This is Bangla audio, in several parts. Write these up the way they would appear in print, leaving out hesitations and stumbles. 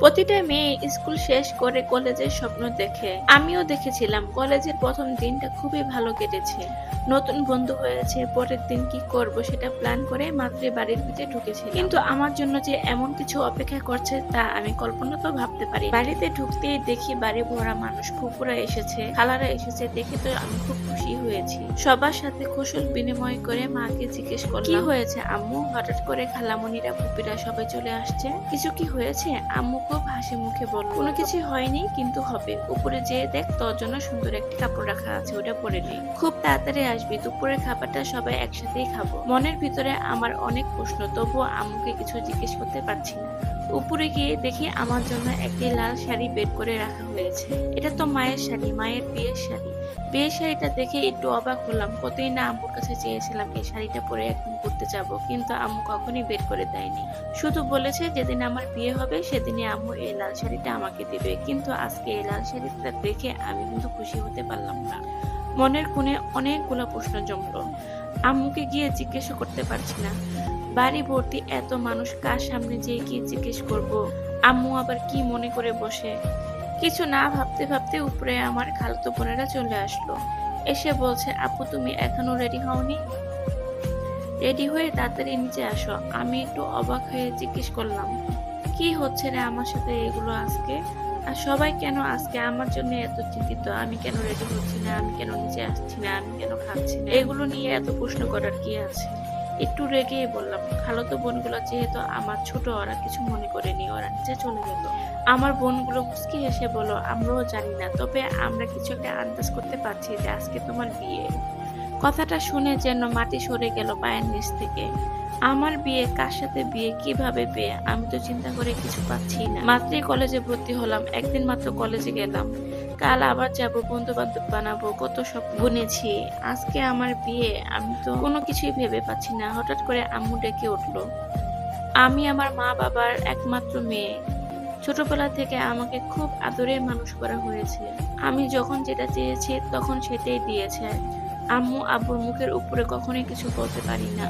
প্রতিটা মেয়ে স্কুল শেষ করে কলেজের স্বপ্ন দেখে। আমিও দেখেছিলাম। কলেজের প্রথম দিনটা খুবই ভালো কেটেছে। নতুন বন্ধু হয়েছে। পরের দিন কি করব সেটা প্ল্যান করে মাত্র বাড়ির ভিতরে ঢুকেছি, কিন্তু আমার জন্য যে এমন কিছু অপেক্ষা করছে তা আমি কল্পনা তো ভাবতে পারি। বাড়িতে ঢুকতেই দেখি বাড়ি ভরা মানুষ। ফুপুরা এসেছে, খালারা এসেছে, দেখে তো আমি খুব খুশি হয়েছি। সবার সাথে কুশল বিনিময় করে মাকে জিজ্ঞেস করলাম, কি হয়েছে আম্মু? হঠাৎ করে খালামণিরা ফুপিরা সবাই চলে আসছে, কিছু কি হয়েছে? আম্মু খুব হাসি মুখে বলল, কোনো কিছু হয়নি, কিন্তু হবে। উপরে যেয়ে দেখ, তোর জন্য সুন্দর একটি কাপড় রাখা আছে, ওটা পরে নে। খুব তাড়াতাড়ি আসবি, দুপুরের খাবারটা সবাই একসাথেই খাবো। মনের ভিতরে আমার অনেক প্রশ্ন, তবুও আম্মুকে কিছু জিজ্ঞেস করতে পারছি না। উপরে গিয়ে দেখি আমার জন্য একটি লাল শাড়ি বের করে রাখা হয়েছে। এটা তো মায়ের শাড়ি, মায়ের বিয়ের শাড়ি। বিয়ের শাড়িটা দেখে একটু অবাক হলাম। কতই না আম্মুর কাছে চেয়েছিলাম এই শাড়িটা পরে একদিন ঘুরতে যাব, কিন্তু আম্মু কখনই বের করে দেয়নি। শুধু বলেছে যেদিন আমার বিয়ে হবে সেদিনই আম্মু এই লাল শাড়িটা আমাকে দিবে। কিন্তু আজকে এই লাল শাড়িটা দেখে আমি কিন্তু খুশি হতে পারলাম না। মনের কোণে অনেকগুলো প্রশ্ন জমলো। আম্মুকে গিয়ে জিজ্ঞেস করতে পারছি না। বাড়ি ভর্তি এত মানুষ, কার সামনে যেয়ে কি জিজ্ঞেস করব? আম্মু আবার কি মনে করে বসে? কিছু না ভাবতে ভাবতে উপরে আমার খালাতো বোনেরা চলে আসলো। এসে বলছে, আপু তুমি এখনো রেডি হওনি? রেডি হয়ে তাড়াতাড়ি নিচে আসো। আমি একটু অবাক হয়ে জিজ্ঞেস করলাম, কি হচ্ছে রে আমার সাথে এগুলো আজকে? আর সবাই কেন আজকে আমার জন্য এত চিন্তিত? আমি কেন রেডি হচ্ছি না? আমি কেন নিচে আসছি না? আমি কেন খাচ্ছি না? এগুলো নিয়ে এত প্রশ্ন করার কি আছে? একটু রেগে বললাম, খালাতো বোনগুলো যেহেতু আমার ছোট, ওরা কিছু মনে করেনি, ওরা নিচে চলে গেল। আমার বোনগুলো মুচকি হেসে বলল, আমরাও জানি না, তবে আমরা কিছু একটা আন্দাজ করতে পারছি যে আজকে তোমার বিয়ে। কথাটা শুনে যেন মাটি সরে গেল পায়ের নিচ থেকে। আমার বিয়ে? কার সাথে বিয়ে? কিভাবে বিয়ে? আমি তো চিন্তা করে কিছু পাচ্ছি না। মাত্রই কলেজে ভর্তি হলাম, একদিন মাত্র কলেজে গেলাম, কাল আবার যাব, বন্ধু বান্ধব বানাবো, কত সব বুনেছি। আজকে আমার বিয়ে, আমি তো কোনো কিছুই ভেবে পাচ্ছি না। হঠাৎ করে আম্মু ডেকে উঠলো। আমি আমার মা বাবার একমাত্র মেয়ে। ছোটবেলা থেকে আমাকে খুব আদরে মানুষ করা হয়েছে। আমি যখন যেটা চেয়েছি তখন সেটাই দিয়েছে। আম্মু আব্বুর মুখের উপরে কখনোই কিছু বলতে পারি না।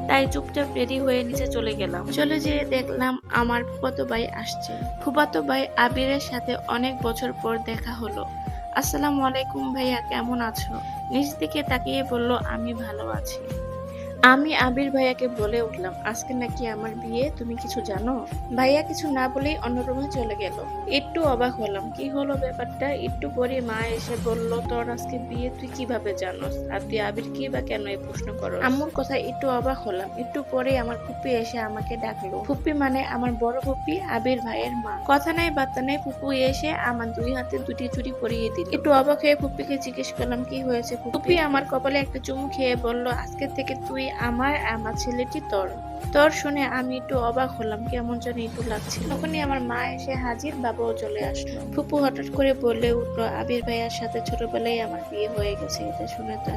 তাই চুপচাপ রেডি হয়ে নিচে চলে গেলাম। চলে যেয়ে দেখলাম আমার ফুফাতো ভাই আসছে। ফুফাতো ভাই আবিরের সাথে অনেক বছর পর দেখা হলো। আসসালামু আলাইকুম ভাইয়া, কেমন আছো? নিচ দিকে তাকিয়ে বলল, আমি ভালো আছি। আমি আবির ভাইয়াকে বলে উঠলাম, আজকে নাকি আমার বিয়ে, তুমি কিছু জানো? ভাইয়া কিছু না বলেই অন্য রুমে চলে গেল। একটু অবাক হলাম, কি হলো ব্যাপারটা? একটু পরে মা এসে বলল, তোর আজকে বিয়ে, তুই কিভাবে জানোস? আর তুই আবির কি বা কেন এই প্রশ্ন করো? আম্মুর কথা একটু অবাক হলাম। একটু পরে আমার ফুপি এসে আমাকে ডাকলো। ফুপি মানে আমার বড় ফুপি, আবির ভাইয়ের মা। কথা নাই বার্তা নাই, ফুপু এসে আমার দুই হাতে দুটি চুড়ি পরিয়ে দিল। একটু অবাক হয়ে ফুপিকে জিজ্ঞেস করলাম, কি হয়েছে? ফুপি আমার কপালে একটা চুমু খেয়ে বলল, আজকে থেকে তুই আমার, আমার ছেলেটি তোর। তোর শুনে আমি একটু অবাক হলাম, কেমন জানি একটু লাগছিল। তখনই আমার মা এসে হাজির, বাবাও চলে আসলো। ফুপু হঠাৎ করে বলে উঠলো, আবির ভাইয়ার সাথে ছোটবেলায় আমার বিয়ে হয়ে গেছে। এটা শুনে তো